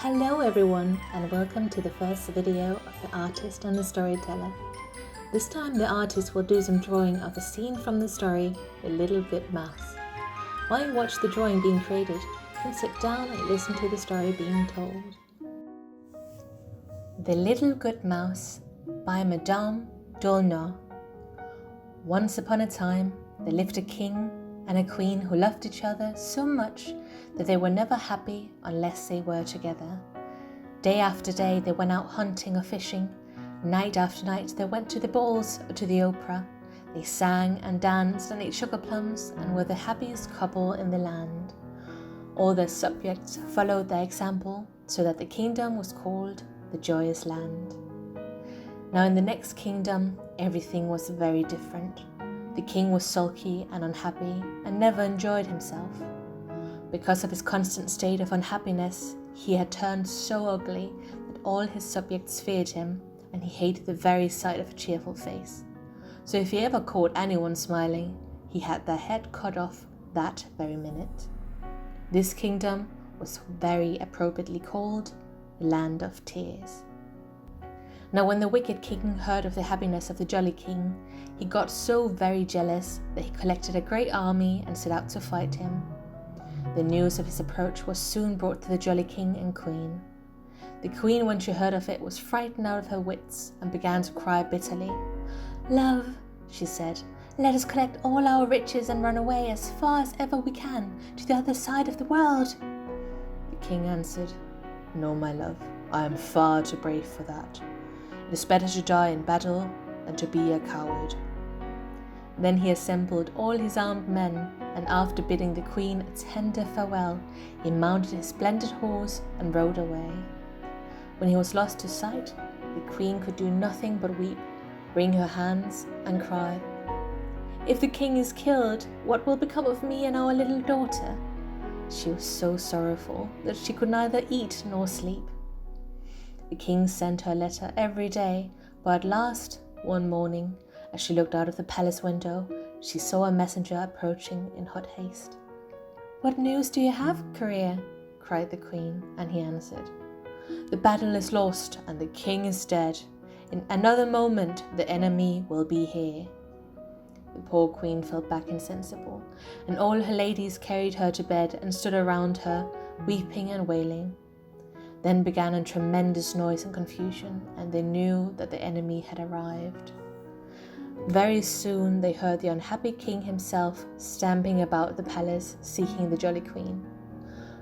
Hello everyone, and welcome to the first video of the Artist and the Storyteller. This time the artist will do some drawing of a scene from the story, The Little Good Mouse. While you watch the drawing being created, you can sit down and listen to the story being told. The Little Good Mouse by Madame d'Aulnoy. Once upon a time, there lived a king and a queen who loved each other so much that they were never happy unless they were together. Day after day they went out hunting or fishing. Night after night they went to the balls or to the opera. They sang and danced and ate sugar plums and were the happiest couple in the land. All their subjects followed their example, so that the kingdom was called the Joyous Land. Now in the next kingdom, everything was very different. The king was sulky and unhappy and never enjoyed himself. Because of his constant state of unhappiness, he had turned so ugly that all his subjects feared him, and he hated the very sight of a cheerful face. So if he ever caught anyone smiling, he had their head cut off that very minute. This kingdom was very appropriately called the Land of Tears. Now when the wicked king heard of the happiness of the jolly king, he got so very jealous that he collected a great army and set out to fight him. The news of his approach was soon brought to the jolly king and queen. The queen, when she heard of it, was frightened out of her wits and began to cry bitterly. "Love," she said, "let us collect all our riches and run away as far as ever we can to the other side of the world." The king answered, "No, my love, I am far too brave for that. It is better to die in battle than to be a coward." Then he assembled all his armed men, and after bidding the queen a tender farewell, he mounted his splendid horse and rode away. When he was lost to sight, the queen could do nothing but weep, wring her hands and cry, "If the king is killed, what will become of me and our little daughter?" She was so sorrowful that she could neither eat nor sleep. The king sent her a letter every day, but at last, one morning, as she looked out of the palace window, she saw a messenger approaching in hot haste. "What news do you have, courier?" cried the queen, and he answered, "The battle is lost and the king is dead. In another moment the enemy will be here." The poor queen fell back insensible, and all her ladies carried her to bed and stood around her, weeping and wailing. Then began a tremendous noise and confusion, and they knew that the enemy had arrived. Very soon they heard the unhappy king himself stamping about the palace, seeking the jolly queen.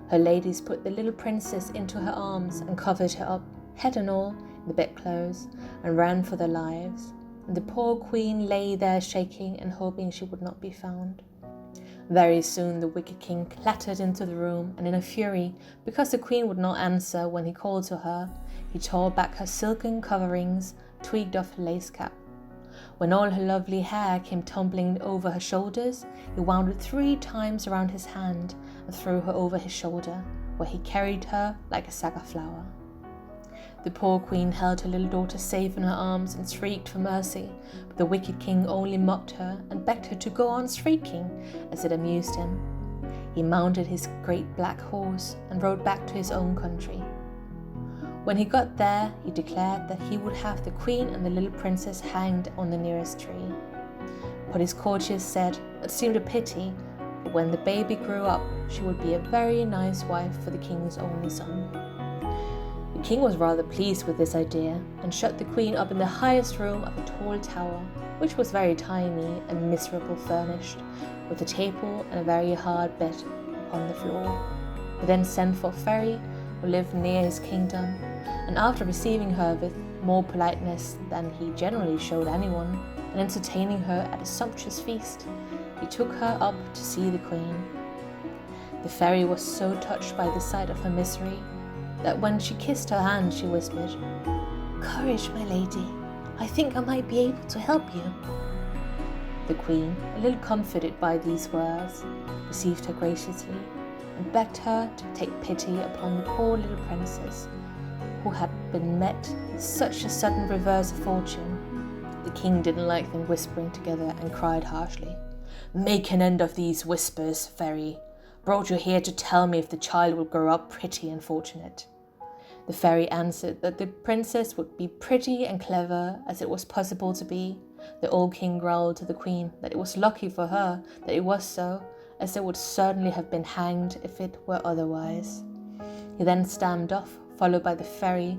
Her ladies put the little princess into her arms and covered her up, head and all, in the bedclothes, and ran for their lives. And the poor queen lay there shaking and hoping she would not be found. Very soon the wicked king clattered into the room, and in a fury, because the queen would not answer when he called to her, he tore back her silken coverings, tweaked off her lace cap. When all her lovely hair came tumbling over her shoulders, he wound it 3 times around his hand and threw her over his shoulder, where he carried her like a sack of flour. The poor queen held her little daughter safe in her arms and shrieked for mercy, but the wicked king only mocked her and begged her to go on shrieking, as it amused him. He mounted his great black horse and rode back to his own country. When he got there, he declared that he would have the queen and the little princess hanged on the nearest tree. But his courtiers said it seemed a pity, for when the baby grew up, she would be a very nice wife for the king's only son. The king was rather pleased with this idea and shut the queen up in the highest room of a tall tower, which was very tiny and miserably furnished, with a table and a very hard bed upon the floor. He then sent for a fairy who lived near his kingdom, and after receiving her with more politeness than he generally showed anyone, and entertaining her at a sumptuous feast, he took her up to see the queen. The fairy was so touched by the sight of her misery that when she kissed her hand she whispered, "Courage, my lady, I think I might be able to help you." The queen, a little comforted by these words, received her graciously and begged her to take pity upon the poor little princess, who had been met with such a sudden reverse of fortune. The king didn't like them whispering together and cried harshly, "Make an end of these whispers, fairy. Brought you here to tell me if the child will grow up pretty and fortunate." The fairy answered that the princess would be pretty and clever as it was possible to be. The old king growled to the queen that it was lucky for her that it was so, as they would certainly have been hanged if it were otherwise. He then stamped off, followed by the fairy,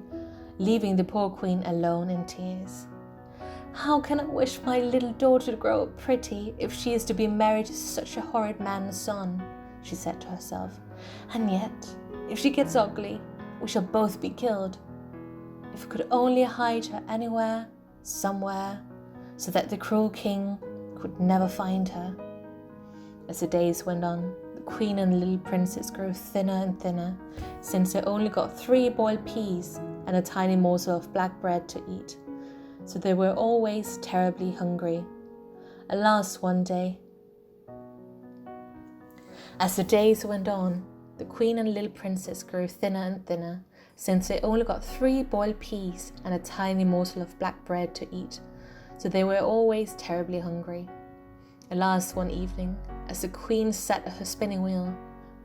leaving the poor queen alone in tears. "How can I wish my little daughter to grow up pretty if she is to be married to such a horrid man's son?" she said to herself. "And yet, if she gets ugly, we shall both be killed. If I could only hide her anywhere, somewhere, so that the cruel king could never find her." As the days went on, the queen and the little princess grew thinner and thinner, since they only got 3 boiled peas and a tiny morsel of black bread to eat. So they were always terribly hungry. At last one day, as the days went on, the queen and the little princess grew thinner and thinner, since they only got 3 boiled peas and a tiny morsel of black bread to eat. So they were always terribly hungry. At last one evening, as the queen sat at her spinning wheel,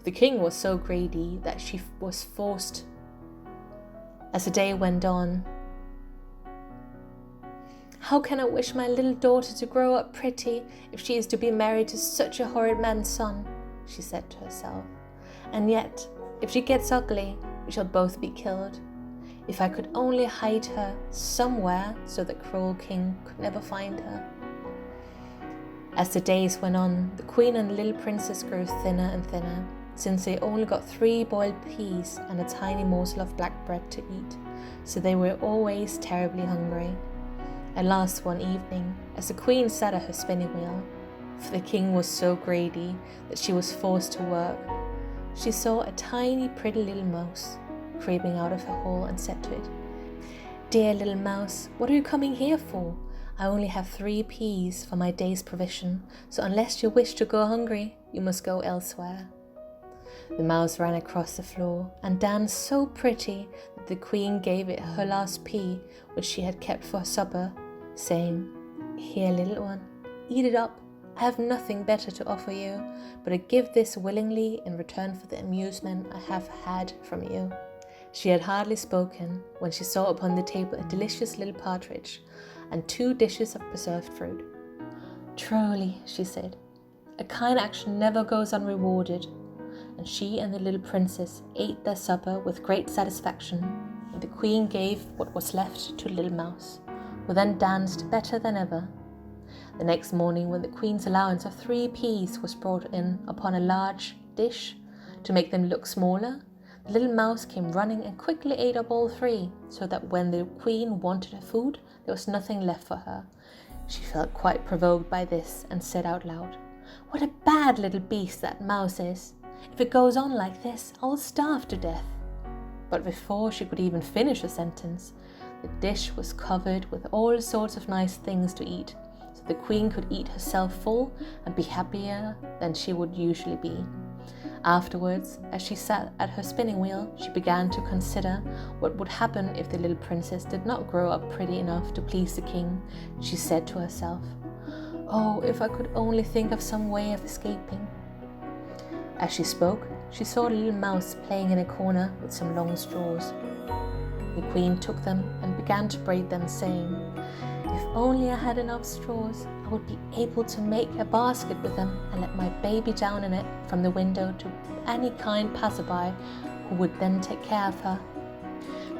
the king was so greedy that she was forced. As the day went on, "How can I wish my little daughter to grow up pretty if she is to be married to such a horrid man's son?" she said to herself. "And yet, if she gets ugly, we shall both be killed. If I could only hide her somewhere so the cruel king could never find her." As the days went on, the queen and the little princess grew thinner and thinner, since they only got 3 boiled peas and a tiny morsel of black bread to eat. So they were always terribly hungry. At last one evening, as the queen sat at her spinning wheel, for the king was so greedy that she was forced to work, she saw a tiny pretty little mouse creeping out of her hole and said to it, "Dear little mouse, what are you coming here for? I only have 3 peas for my day's provision, so unless you wish to go hungry, you must go elsewhere." The mouse ran across the floor and danced so pretty that the queen gave it her last pea, which she had kept for supper, saying, "Here, little one, eat it up. I have nothing better to offer you, but I give this willingly in return for the amusement I have had from you." She had hardly spoken when she saw upon the table a delicious little partridge and 2 dishes of preserved fruit. "Truly," she said, "a kind action never goes unrewarded." And she and the little princess ate their supper with great satisfaction, and the queen gave what was left to the little mouse, who then danced better than ever. The next morning, when the queen's allowance of 3 peas was brought in upon a large dish to make them look smaller, the little mouse came running and quickly ate up all 3, so that when the queen wanted her food, there was nothing left for her. She felt quite provoked by this and said out loud, "What a bad little beast that mouse is! If it goes on like this, I will starve to death." But before she could even finish a sentence, the dish was covered with all sorts of nice things to eat, so the queen could eat herself full and be happier than she would usually be. Afterwards, as she sat at her spinning wheel, she began to consider what would happen if the little princess did not grow up pretty enough to please the king. She said to herself, "Oh, if I could only think of some way of escaping." As she spoke, she saw a little mouse playing in a corner with some long straws. The queen took them and began to braid them, saying, "If only I had enough straws, I would be able to make a basket with them and let my baby down in it from the window to any kind passerby who would then take care of her."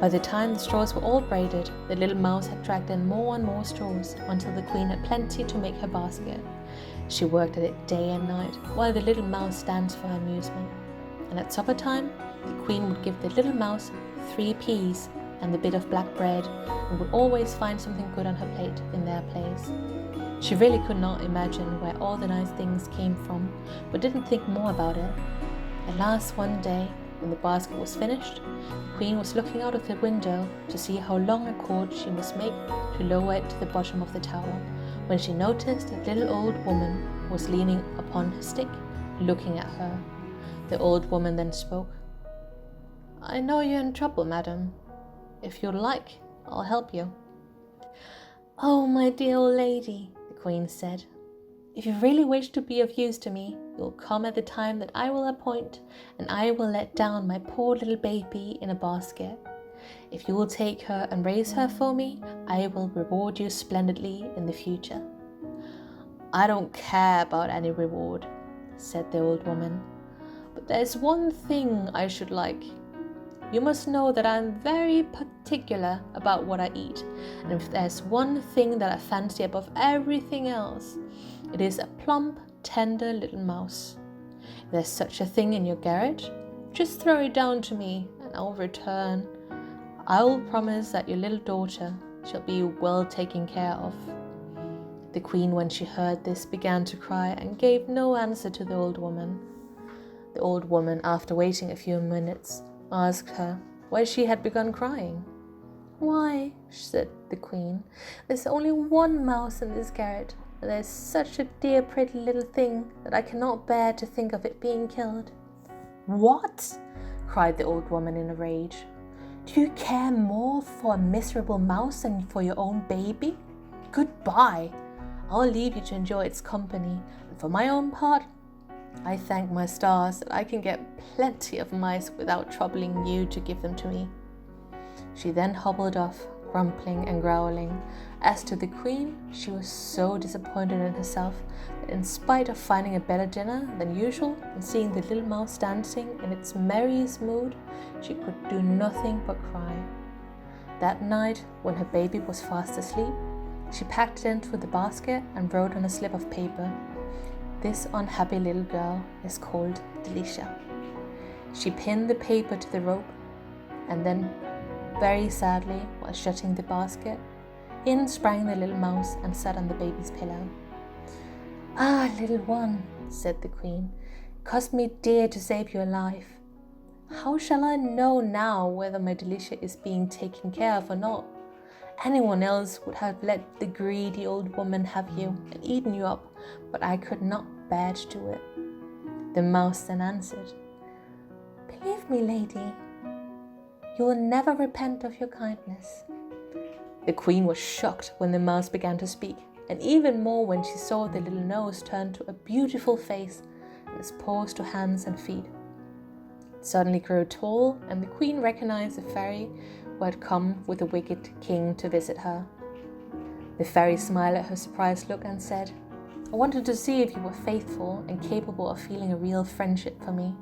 By the time the straws were all braided, the little mouse had dragged in more and more straws until the queen had plenty to make her basket. She worked at it day and night, while the little mouse danced for her amusement. And at supper time, the queen would give the little mouse 3 peas and the bit of black bread, and would always find something good on her plate in their place. She really could not imagine where all the nice things came from, but didn't think more about it. At last one day, when the basket was finished, the queen was looking out of the window to see how long a cord she must make to lower it to the bottom of the tower, when she noticed a little old woman who was leaning upon her stick, looking at her. The old woman then spoke. "I know you're in trouble, madam. If you'd like, I'll help you." "Oh, my dear old lady," the queen said, "if you really wish to be of use to me, you'll come at the time that I will appoint, and I will let down my poor little baby in a basket. If you will take her and raise her for me, I will reward you splendidly in the future." "I don't care about any reward," said the old woman, "but there's one thing I should like. You must know that I'm very particular about what I eat, and if there's one thing that I fancy above everything else, it is a plump, tender little mouse. If there's such a thing in your garret, just throw it down to me, and I'll return. I will promise that your little daughter shall be well taken care of." The queen, when she heard this, began to cry and gave no answer to the old woman. The old woman, after waiting a few minutes, asked her why she had begun crying. "Why," said the queen, "there's only one mouse in this garret, and there's such a dear pretty little thing that I cannot bear to think of it being killed." "What?" cried the old woman in a rage. "Do you care more for a miserable mouse than for your own baby? Goodbye! I'll leave you to enjoy its company, and for my own part, I thank my stars that I can get plenty of mice without troubling you to give them to me." She then hobbled off, grumbling and growling. As to the queen, she was so disappointed in herself that in spite of finding a better dinner than usual and seeing the little mouse dancing in its merriest mood, she could do nothing but cry. That night, when her baby was fast asleep, she packed it into the basket and wrote on a slip of paper, "This unhappy little girl is called Delicia." She pinned the paper to the rope, and then, very sadly, while shutting the basket, in sprang the little mouse and sat on the baby's pillow. "Ah, little one," said the queen, "it cost me dear to save your life. How shall I know now whether my Delicia is being taken care of or not? Anyone else would have let the greedy old woman have you and eaten you up, but I could not bear to do it." The mouse then answered, "Believe me, lady, you will never repent of your kindness." The queen was shocked when the mouse began to speak, and even more when she saw the little nose turn to a beautiful face and its paws to hands and feet. It suddenly grew tall, and the queen recognized the fairy who had come with the wicked king to visit her. The fairy smiled at her surprised look and said, "I wanted to see if you were faithful and capable of feeling a real friendship for me,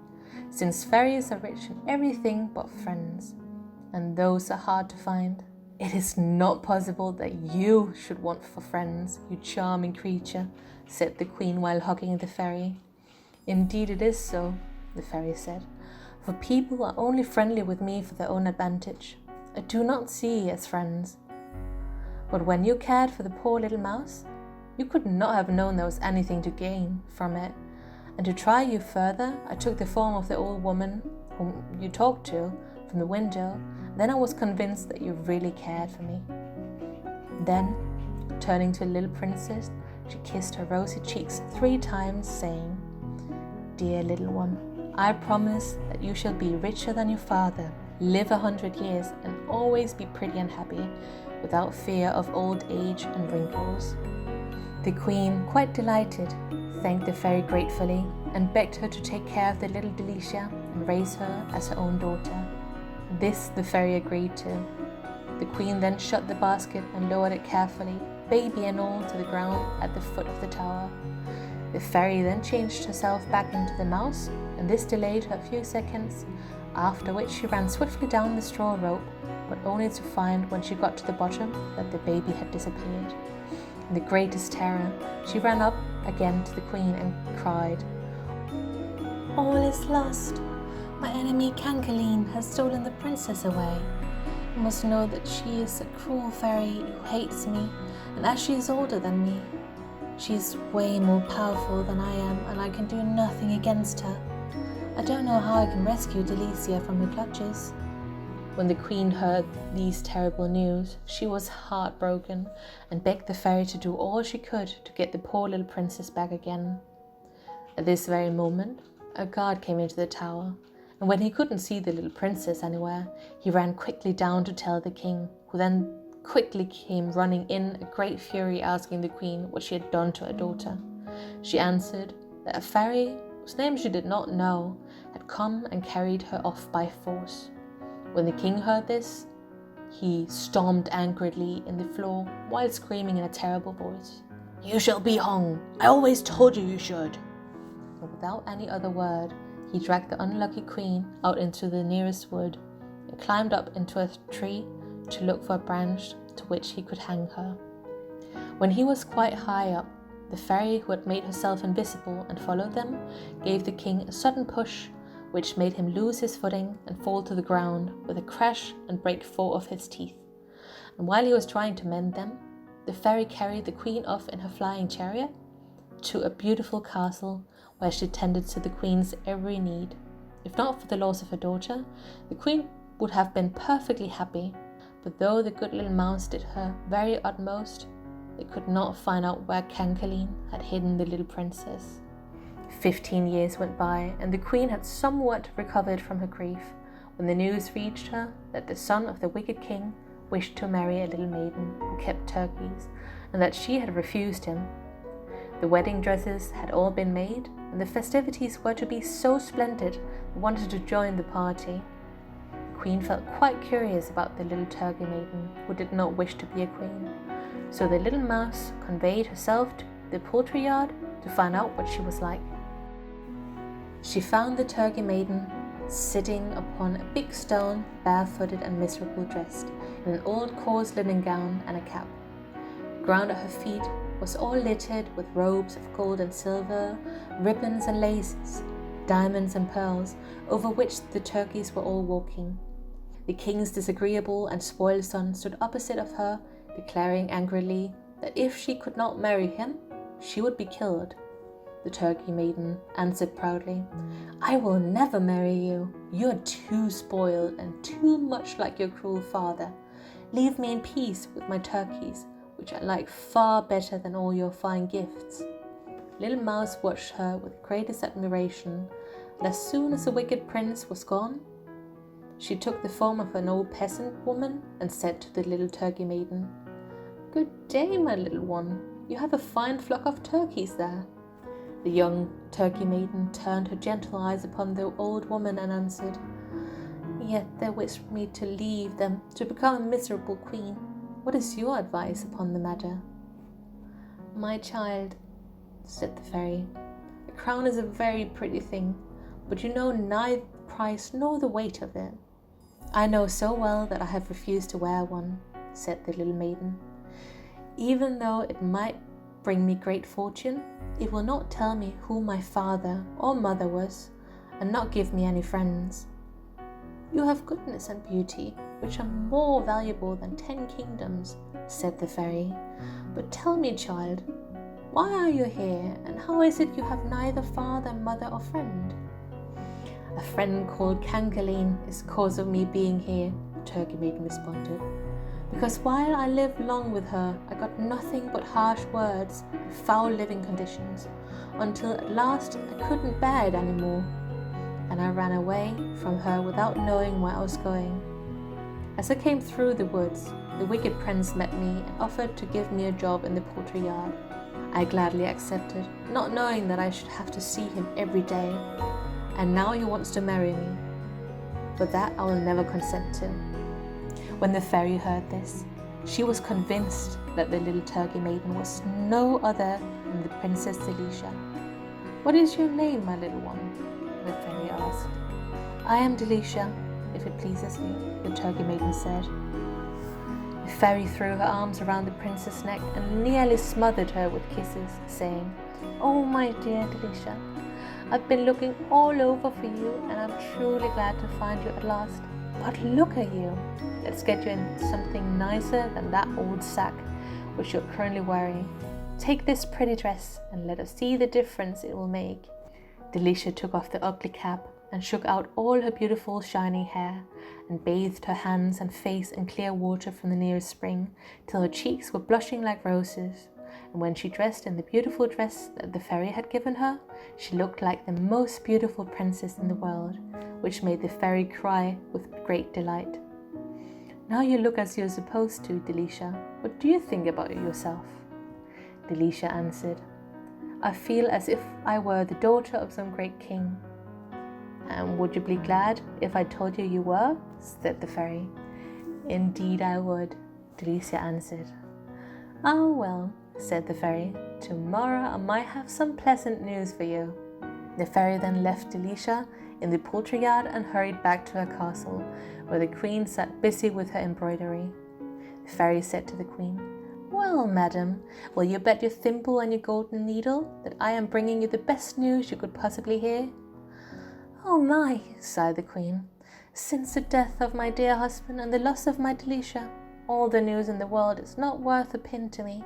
since fairies are rich in everything but friends, and those are hard to find. It is not possible that you should want for friends, you charming creature," said the queen while hugging the fairy. "Indeed it is so," the fairy said, "for people are only friendly with me for their own advantage. I do not see as friends. But when you cared for the poor little mouse, you could not have known there was anything to gain from it, and to try you further, I took the form of the old woman whom you talked to from the window. Then I was convinced that you really cared for me." Then, turning to the little princess, she kissed her rosy cheeks 3 times, saying, "Dear little one, I promise that you shall be richer than your father, live 100 years, and always be pretty and happy, without fear of old age and wrinkles." The queen, quite delighted, thanked the fairy gratefully and begged her to take care of the little Delicia and raise her as her own daughter. This the fairy agreed to. The queen then shut the basket and lowered it carefully, baby and all, to the ground at the foot of the tower. The fairy then changed herself back into the mouse, and this delayed her a few seconds, after which she ran swiftly down the straw rope, but only to find when she got to the bottom that the baby had disappeared. In the greatest terror, she ran up again to the queen and cried, "All is lost! My enemy Cancaline has stolen the princess away. You must know that she is a cruel fairy who hates me, and as she is older than me, she is way more powerful than I am, and I can do nothing against her. I don't know how I can rescue Delicia from her clutches." When the queen heard these terrible news, she was heartbroken and begged the fairy to do all she could to get the poor little princess back again. At this very moment, a guard came into the tower, and when he couldn't see the little princess anywhere, he ran quickly down to tell the king, who then quickly came running in a great fury, asking the queen what she had done to her daughter. She answered that a fairy, whose name she did not know, had come and carried her off by force. When the king heard this, He stomped angrily in the floor while screaming in a terrible voice, "You shall be hung! I always told you should!" And without any other word, he dragged the unlucky queen out into the nearest wood and climbed up into a tree to look for a branch to which he could hang her. When he was quite high up, the fairy who had made herself invisible and followed them gave the king a sudden push, which made him lose his footing and fall to the ground with a crash and break 4 of his teeth. And while he was trying to mend them, the fairy carried the queen off in her flying chariot to a beautiful castle where she tended to the queen's every need. If not for the loss of her daughter, the queen would have been perfectly happy, but though the good little mouse did her very utmost, they could not find out where Cancaline had hidden the little princess. 15 years went by, and the queen had somewhat recovered from her grief when the news reached her that the son of the wicked king wished to marry a little maiden who kept turkeys, and that she had refused him. The wedding dresses had all been made, and the festivities were to be so splendid they wanted to join the party. The queen felt quite curious about the little turkey maiden who did not wish to be a queen, so the little mouse conveyed herself to the poultry yard to find out what she was like. She found the turkey maiden sitting upon a big stone, barefooted and miserable, dressed in an old coarse linen gown and a cap. The ground at her feet was all littered with robes of gold and silver, ribbons and laces, diamonds and pearls, over which the turkeys were all walking. The king's disagreeable and spoiled son stood opposite of her, declaring angrily that if she could not marry him, she would be killed. The turkey maiden answered proudly, "I will never marry you. You are too spoiled and too much like your cruel father. Leave me in peace with my turkeys, which I like far better than all your fine gifts." Little Mouse watched her with greatest admiration, and as soon as the wicked prince was gone, she took the form of an old peasant woman and said to the little turkey maiden, "Good day, my little one. You have a fine flock of turkeys there." The young turkey maiden turned her gentle eyes upon the old woman and answered, "Yet they wish me to leave them to become a miserable queen. What is your advice upon the matter?" "My child," said the fairy, "a crown is a very pretty thing, but you know neither the price nor the weight of it." "I know so well that I have refused to wear one," said the little maiden. "Even though it might bring me great fortune, it will not tell me who my father or mother was, and not give me any friends." "You have goodness and beauty, which are more valuable than 10 kingdoms," said the fairy. "But tell me, child, why are you here, and how is it you have neither father, mother, or friend?" "A friend called Cancaline is the cause of me being here," the turkey maiden responded. "Because while I lived long with her, I got nothing but harsh words and foul living conditions, until at last I couldn't bear it anymore, and I ran away from her without knowing where I was going. As I came through the woods, the wicked prince met me and offered to give me a job in the poultry yard. I gladly accepted, not knowing that I should have to see him every day, and now he wants to marry me. But that I will never consent to." When the fairy heard this, she was convinced that the little turkey maiden was no other than the Princess Delisha. "What is your name, my little one?" the fairy asked. "I am Delisha, if it pleases you," the turkey maiden said. The fairy threw her arms around the princess' neck and nearly smothered her with kisses, saying, "Oh, my dear Delisha, I've been looking all over for you, and I'm truly glad to find you at last. But look at you. Let's get you in something nicer than that old sack which you're currently wearing. Take this pretty dress and let us see the difference it will make." Delisha took off the ugly cap and shook out all her beautiful shining hair and bathed her hands and face in clear water from the nearest spring till her cheeks were blushing like roses. And when she dressed in the beautiful dress that the fairy had given her, she looked like the most beautiful princess in the world, which made the fairy cry with great delight. "Now you look as you're supposed to, Delisha. What do you think about yourself?" Delisha answered, "I feel as if I were the daughter of some great king." "And would you be glad if I told you you were?" said the fairy. Indeed I would, Delicia answered. Oh well, said the fairy, tomorrow I might have some pleasant news for you. The fairy then left Delicia in the poultry yard and hurried back to her castle, where the queen sat busy with her embroidery. The fairy said to the queen, Well, madam, will you bet your thimble and your golden needle that I am bringing you the best news you could possibly hear? Oh my, sighed the queen, since the death of my dear husband and the loss of my Delicia, all the news in the world is not worth a pin to me.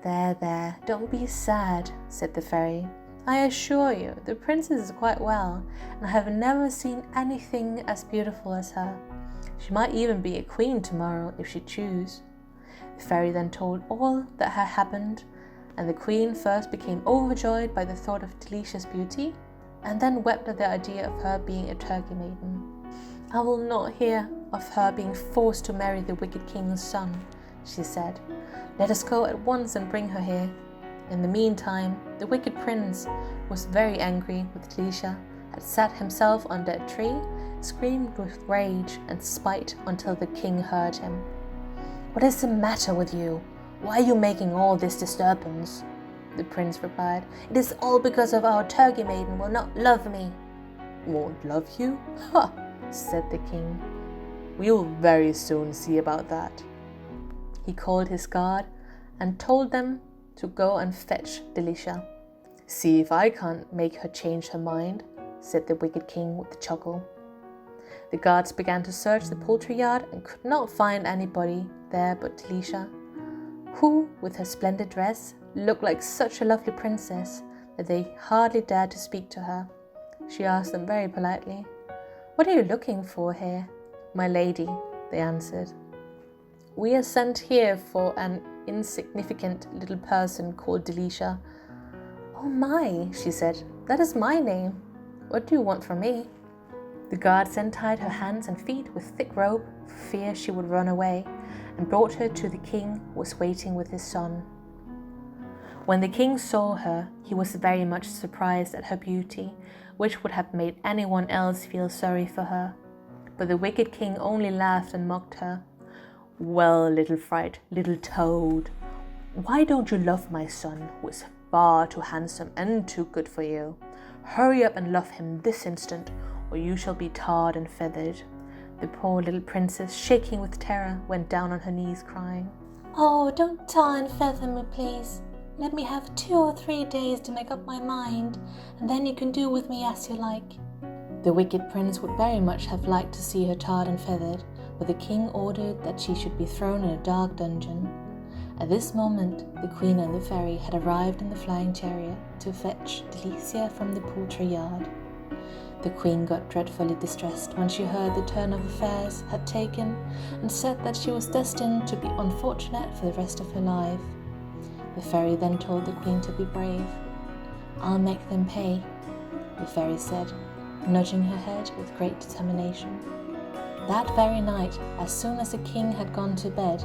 There, don't be sad, said the fairy. I assure you, the princess is quite well, and I have never seen anything as beautiful as her. She might even be a queen tomorrow if she choose. The fairy then told all that had happened, and the queen first became overjoyed by the thought of Delicia's beauty, and then wept at the idea of her being a turkey maiden. I will not hear of her being forced to marry the wicked king's son, she said. Let us go at once and bring her here. In the meantime, the wicked prince was very angry with Delicia, had sat himself under a tree, screamed with rage and spite until the king heard him. What is the matter with you? Why are you making all this disturbance? The prince replied, It is all because of our turkey maiden will not love me. Won't love you? Ha! Said the king. We will very soon see about that. He called his guard and told them to go and fetch Delicia. See if I can't make her change her mind, said the wicked king with a chuckle. The guards began to search the poultry yard and could not find anybody there but Delicia, who, with her splendid dress, looked like such a lovely princess that they hardly dared to speak to her. She asked them very politely, What are you looking for here? My lady, they answered. We are sent here for an insignificant little person called Delicia. Oh my, she said, that is my name. What do you want from me? The guards then tied her hands and feet with thick rope for fear she would run away, and brought her to the king who was waiting with his son. When the king saw her, he was very much surprised at her beauty, which would have made anyone else feel sorry for her. But the wicked king only laughed and mocked her. Well, little fright, little toad, why don't you love my son, who is far too handsome and too good for you? Hurry up and love him this instant, or you shall be tarred and feathered. The poor little princess, shaking with terror, went down on her knees crying, Oh, don't tar and feather me, please. Let me have 2 or 3 days to make up my mind, and then you can do with me as you like. The wicked prince would very much have liked to see her tarred and feathered, but the king ordered that she should be thrown in a dark dungeon. At this moment, the queen and the fairy had arrived in the flying chariot to fetch Delicia from the poultry yard. The queen got dreadfully distressed when she heard the turn of affairs had taken, and said that she was destined to be unfortunate for the rest of her life. The fairy then told the queen to be brave. I'll make them pay, the fairy said, nudging her head with great determination. That very night, as soon as the king had gone to bed,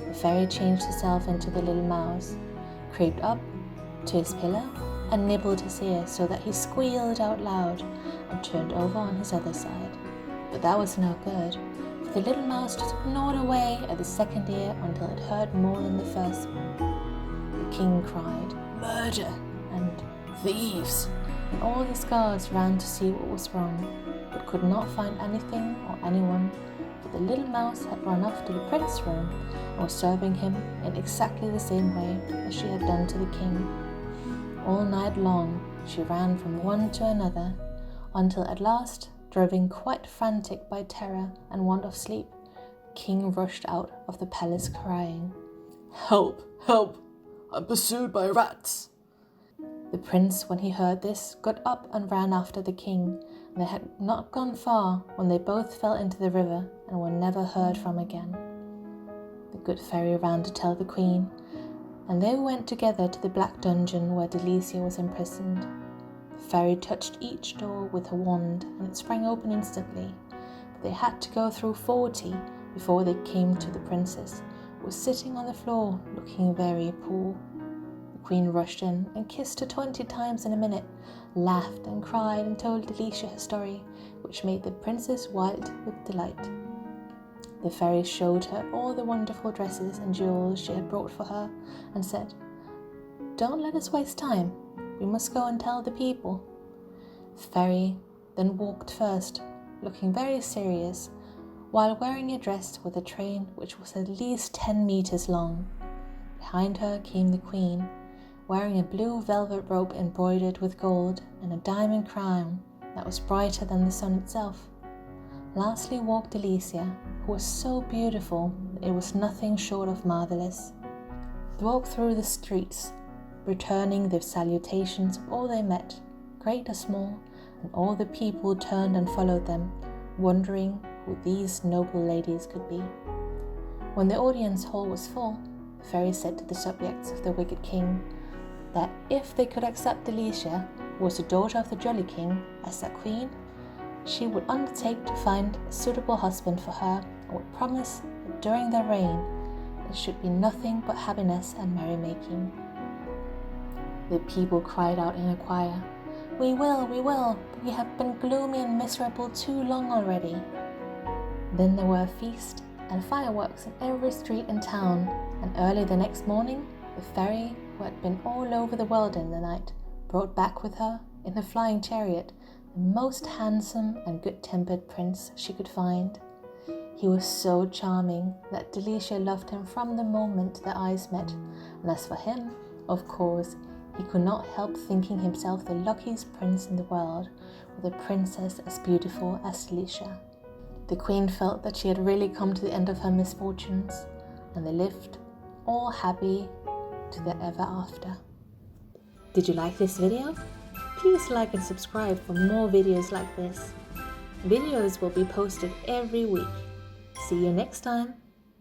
the fairy changed herself into the little mouse, crept up to his pillow, and nibbled his ear so that he squealed out loud and turned over on his other side. But that was no good, for the little mouse just gnawed away at the second ear until it hurt more than the first one. The king cried, Murder and thieves, and all his guards ran to see what was wrong, but could not find anything or anyone, for the little mouse had run off to the prince's room and was serving him in exactly the same way as she had done to the king. All night long she ran from one to another, until at last, driven quite frantic by terror and want of sleep, the king rushed out of the palace crying, Help! Help! I'm pursued by rats! The prince, when he heard this, got up and ran after the king, and they had not gone far when they both fell into the river and were never heard from again. The good fairy ran to tell the queen, and they went together to the black dungeon where Delicia was imprisoned. The fairy touched each door with her wand, and it sprang open instantly, but they had to go through 40 before they came to the princess, who was sitting on the floor looking very poor. The queen rushed in and kissed her 20 times in a minute, laughed and cried and told Delicia her story, which made the princess wild with delight. The fairy showed her all the wonderful dresses and jewels she had brought for her and said, "Don't let us waste time. We must go and tell the people." The fairy then walked first, looking very serious, while wearing a dress with a train which was at least 10 meters long. Behind her came the queen, wearing a blue velvet robe embroidered with gold and a diamond crown that was brighter than the sun itself. Lastly walked Alicia, who was so beautiful that it was nothing short of marvelous. They walked through the streets, returning the salutations of all they met, great or small, and all the people turned and followed them, wondering who these noble ladies could be. When the audience hall was full, the fairy said to the subjects of the wicked king that if they could accept Alicia, who was the daughter of the jolly king, as their queen, she would undertake to find a suitable husband for her and would promise that during their reign there should be nothing but happiness and merrymaking. The people cried out in a choir, we will, but we have been gloomy and miserable too long already." Then there were a feast and fireworks in every street in town, and early the next morning, the fairy, who had been all over the world in the night, brought back with her, in her flying chariot, the most handsome and good-tempered prince she could find. He was so charming that Delicia loved him from the moment their eyes met, and as for him, of course, he could not help thinking himself the luckiest prince in the world, with a princess as beautiful as Delicia. The queen felt that she had really come to the end of her misfortunes, and they lived all happy to the ever after. Did you like this video? Please like and subscribe for more videos like this. Videos will be posted every week. See you next time.